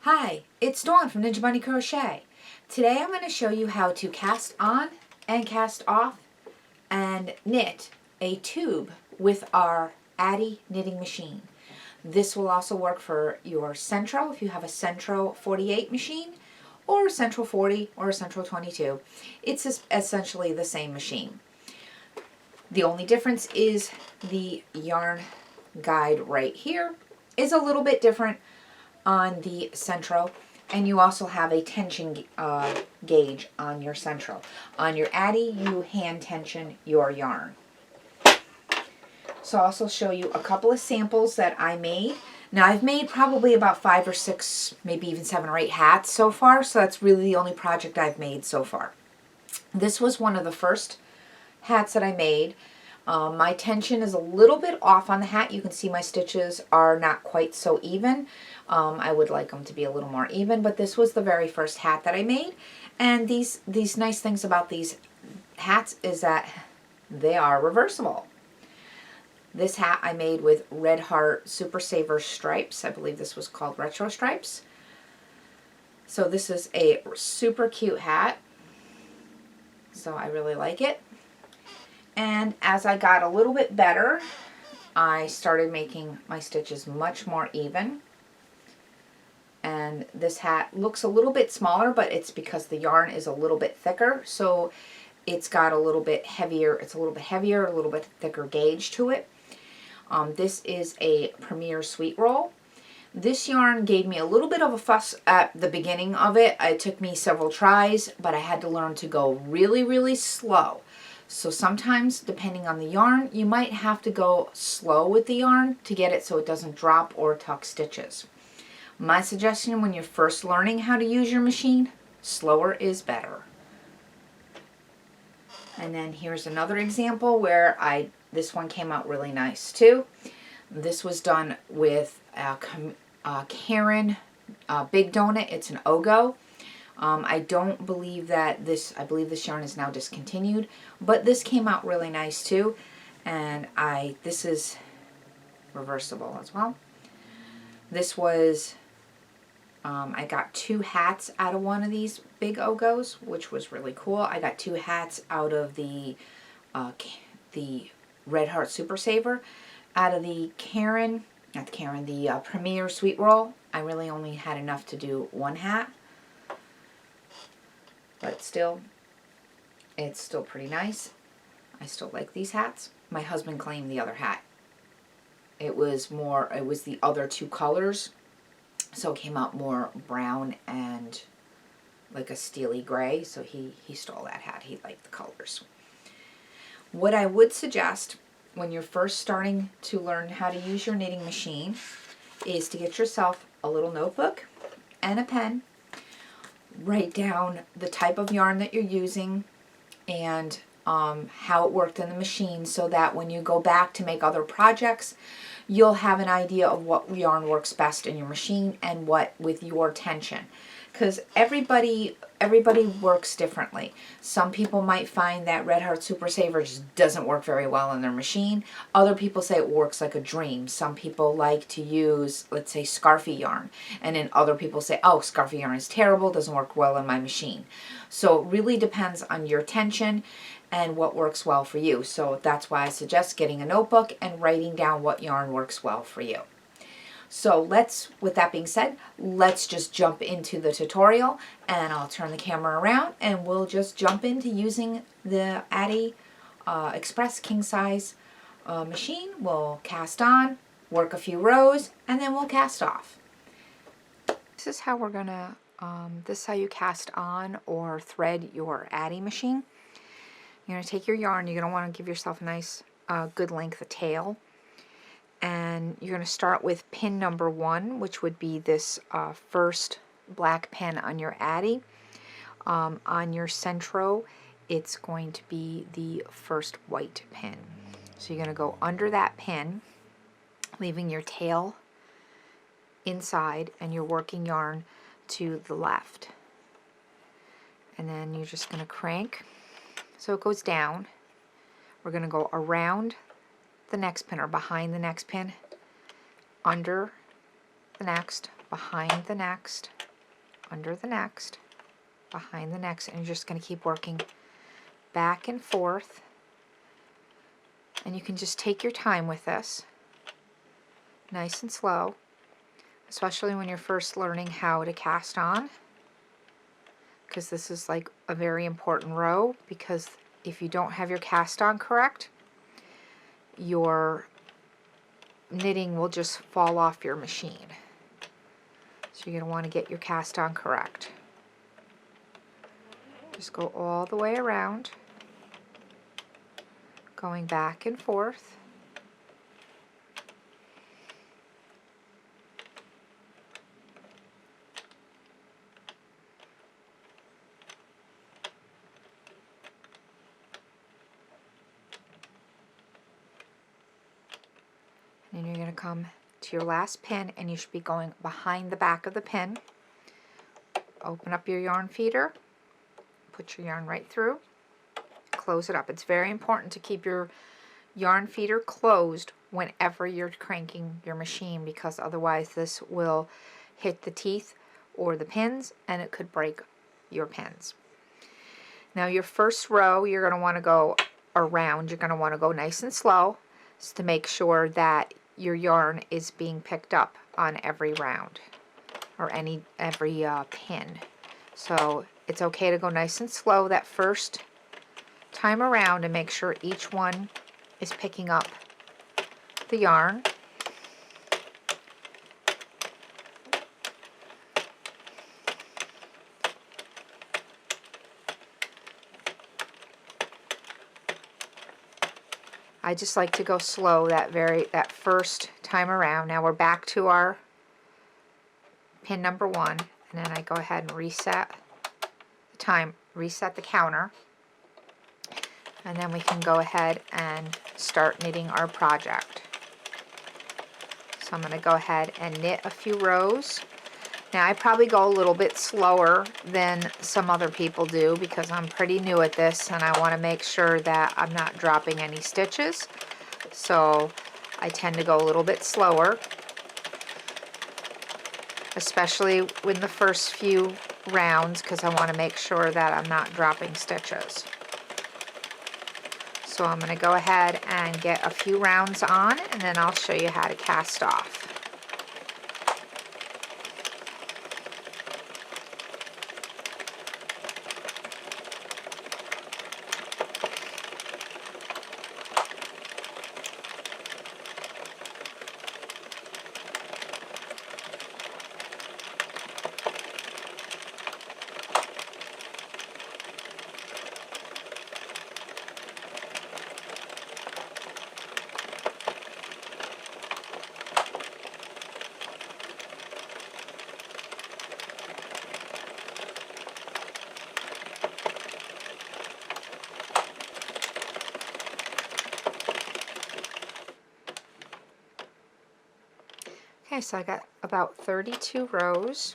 Hi, it's Dawn from Ninja Bunny Crochet. Today I'm going to show you how to cast on and cast off and knit a tube with our Addi knitting machine. This will also work for your Sentro if you have a Sentro 48 machine, or a Sentro 40 or a Sentro 22. It's essentially the same machine. The only difference is the yarn guide right here is a little bit different on the Sentro, and you also have a tension gauge on your Sentro. On your Addi, you hand tension your yarn. So I'll also show you a couple of samples that I made. Now I've made probably about 5 or 6, maybe even 7 or 8 hats so far, so that's really the only project I've made so far. This was one of the first hats that I made. My tension is a little bit off on the hat. You can see my stitches are not quite so even. I would like them to be a little more even, but this was the very first hat that I made. And these nice things about these hats is that they are reversible. This hat I made with Red Heart Super Saver stripes. I believe this was called Retro Stripes. So this is a super cute hat. So I really like it. And as I got a little bit better, I started making my stitches much more even. And this hat looks a little bit smaller, but it's because the yarn is a little bit thicker. So it's got a little bit heavier, a little bit thicker gauge to it. This is a Premier Sweet Roll. This yarn gave me a little bit of a fuss at the beginning of it. It took me several tries, but I had to learn to go really, really slow. So sometimes, depending on the yarn, you might have to go slow with the yarn to get it so it doesn't drop or tuck stitches. My suggestion when you're first learning how to use your machine, slower is better. And then here's another example where this one came out really nice too. This was done with Karen Big Donut. It's an Ogo. I don't believe that I believe this yarn is now discontinued, but this came out really nice too. And this is reversible as well. This was, I got 2 hats out of one of these big Ogos, which was really cool. I got 2 hats out of the Red Heart Super Saver. Out of the the Premier Sweet Roll, I really only had enough to do 1 hat. But still, it's still pretty nice. I still like these hats. My husband claimed the other hat. It was the other 2 colors. So it came out more brown and like a steely gray. So he stole that hat. He liked the colors. What I would suggest when you're first starting to learn how to use your knitting machine is to get yourself a little notebook and a pen. Write down the type of yarn that you're using and how it worked in the machine, so that when you go back to make other projects, you'll have an idea of what yarn works best in your machine and what with your tension. Because everybody works differently. Some people might find that Red Heart Super Saver just doesn't work very well in their machine. Other people say it works like a dream. Some people like to use, let's say, Scarfy yarn. And then other people say, oh, Scarfy yarn is terrible, doesn't work well in my machine. So it really depends on your tension and what works well for you. So that's why I suggest getting a notebook and writing down what yarn works well for you. So with that being said, let's just jump into the tutorial, and I'll turn the camera around and we'll just jump into using the Addi Express Kingsize machine. We'll cast on, work a few rows, and then we'll cast off. This is how we're gonna, this is how you cast on or thread your Addi machine. You're gonna take your yarn, you're gonna wanna give yourself a nice good length of tail. And you're going to start with pin number 1, which would be this first black pin on your Addi. On your Sentro, it's going to be the first white pin. So you're going to go under that pin, leaving your tail inside and your working yarn to the left. And then you're just going to crank so it goes down. We're going to go around the next pin or behind the next pin, under the next, behind the next, under the next, behind the next, and you're just going to keep working back and forth. And you can just take your time with this, nice and slow, especially when you're first learning how to cast on, because this is like a very important row, because if you don't have your cast on correct, your knitting will just fall off your machine. So you're going to want to get your cast on correct. Just go all the way around, going back and forth. And you're going to come to your last pin, and you should be going behind the back of the pin. Open up your yarn feeder, put your yarn right through, close it up. It's very important to keep your yarn feeder closed whenever you're cranking your machine, because otherwise this will hit the teeth or the pins and it could break your pins. Now your first row, you're going to want to go around. You're going to want to go nice and slow, to make sure that your yarn is being picked up on every round or every pin. So it's okay to go nice and slow that first time around and make sure each one is picking up the yarn. I just like to go slow that first time around. Now we're back to our pin number 1, and then I go ahead and reset the time, reset the counter, and then we can go ahead and start knitting our project. So I'm going to go ahead and knit a few rows. Now I probably go a little bit slower than some other people do because I'm pretty new at this and I want to make sure that I'm not dropping any stitches. So I tend to go a little bit slower, especially in the first few rounds, because I want to make sure that I'm not dropping stitches. So I'm going to go ahead and get a few rounds on, and then I'll show you how to cast off. Okay, so I got about 32 rows,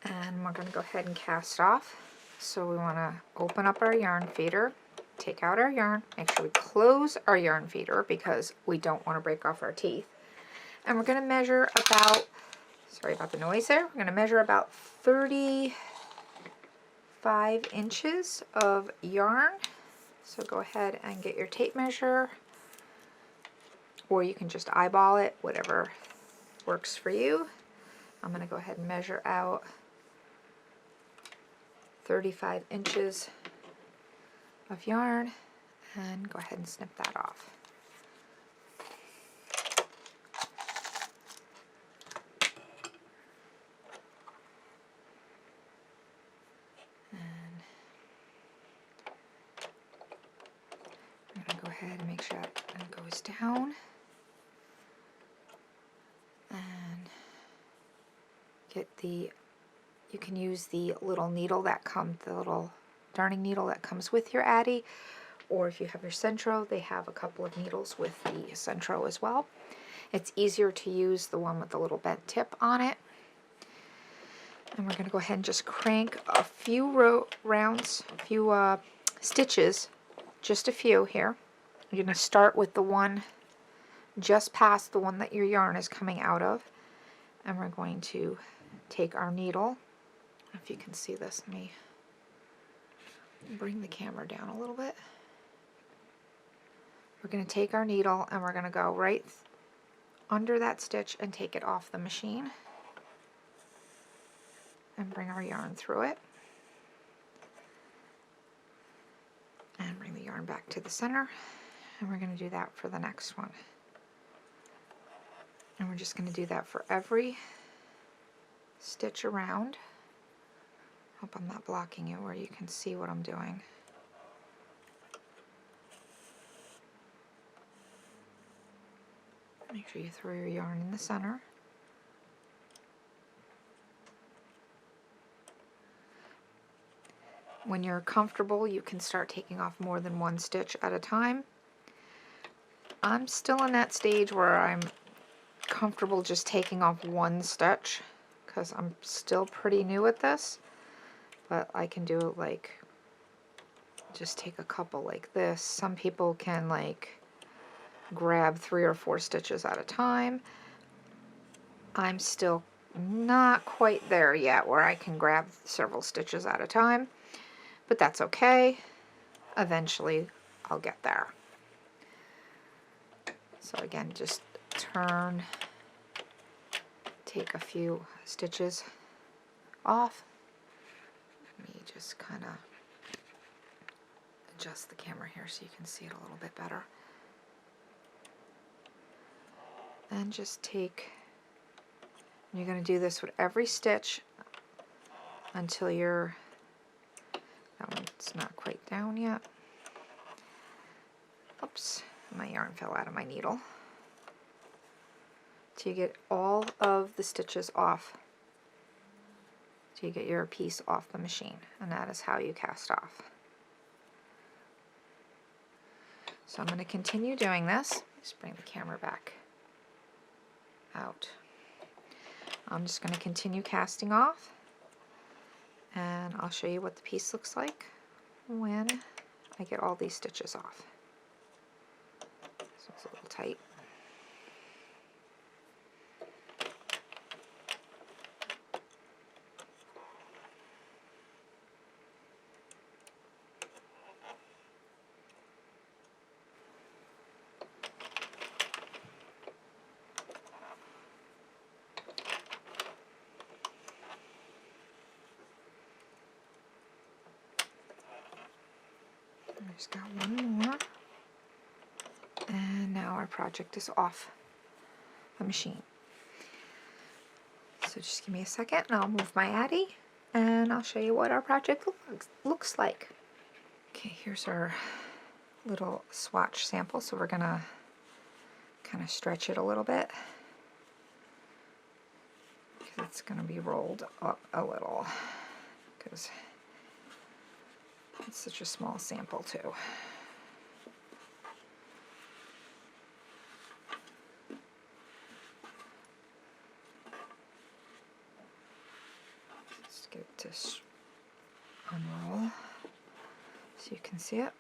and we're going to go ahead and cast off. So we want to open up our yarn feeder, take out our yarn, make sure we close our yarn feeder because we don't want to break off our teeth. And we're going to measure about, sorry about the noise there, we're going to measure about 35 inches of yarn. So go ahead and get your tape measure, or you can just eyeball it, whatever works for you. I'm going to go ahead and measure out 35 inches of yarn and go ahead and snip that off. And I'm going to go ahead and make sure that goes down. And get you can use the little needle that comes, the little darning needle that comes with your Addi, or if you have your Sentro, they have a couple of needles with the Sentro as well. It's easier to use the one with the little bent tip on it. And we're going to go ahead and just crank a few stitches, just a few here. You're going to start with the one just past the one that your yarn is coming out of, And we're going to take our needle. If you can see this, let me bring the camera down a little bit. We're going to take our needle and we're going to go right under that stitch and take it off the machine and bring our yarn through it and bring the yarn back to the center, and we're going to do that for the next one. And we're just going to do that for every stitch around. Hope I'm not blocking you where you can see what I'm doing. Make sure you throw your yarn in the center. When you're comfortable, you can start taking off more than one stitch at a time. I'm still in that stage where I'm comfortable just taking off one stitch because I'm still pretty new at this, but I can do it like just take a couple like this. Some people can like grab 3 or 4 stitches at a time. I'm still not quite there yet where I can grab several stitches at a time, but that's okay. Eventually I'll get there. So again, just turn, take a few stitches off. Let me just kind of adjust the camera here so you can see it a little bit better. And just take, you're going to do this with every stitch until you're, that one's not quite down yet. Oops, my yarn fell out of my needle. Till you get all of the stitches off. Till you get your piece off the machine, and that is how you cast off. So I'm going to continue doing this. Just bring the camera back out. I'm just going to continue casting off, and I'll show you what the piece looks like when I get all these stitches off. So it's a little tight. I just got one more, and now our project is off the machine. So just give me a second and I'll move my Addi and I'll show you what our project looks like. Okay, here's our little swatch sample, so we're gonna kind of stretch it a little bit because it's gonna be rolled up a little because it's such a small sample too. Let's get it to unroll so you can see it.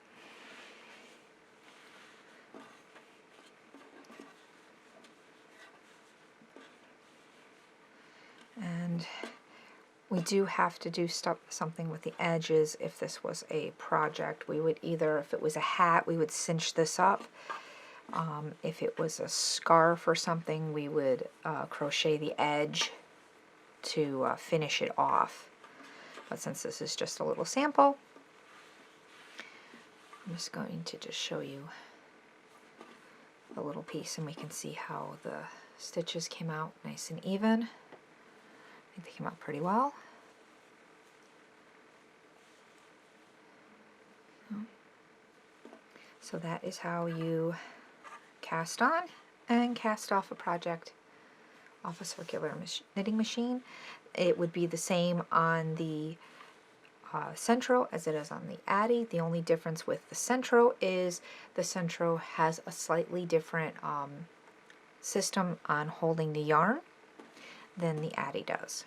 And we do have to do something with the edges. If this was a project, we would either, if it was a hat, we would cinch this up. If it was a scarf or something, we would crochet the edge to finish it off. But since this is just a little sample, I'm just going to just show you a little piece and we can see how the stitches came out nice and even. I think they came out pretty well. So that is how you cast on and cast off a project off a circular knitting machine. It would be the same on the Sentro as it is on the Addi. The only difference with the Sentro is the Sentro has a slightly different system on holding the yarn than the Addi does.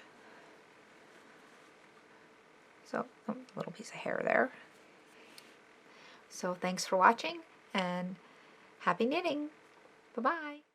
So, a little piece of hair there. So thanks for watching and happy knitting. Bye-bye.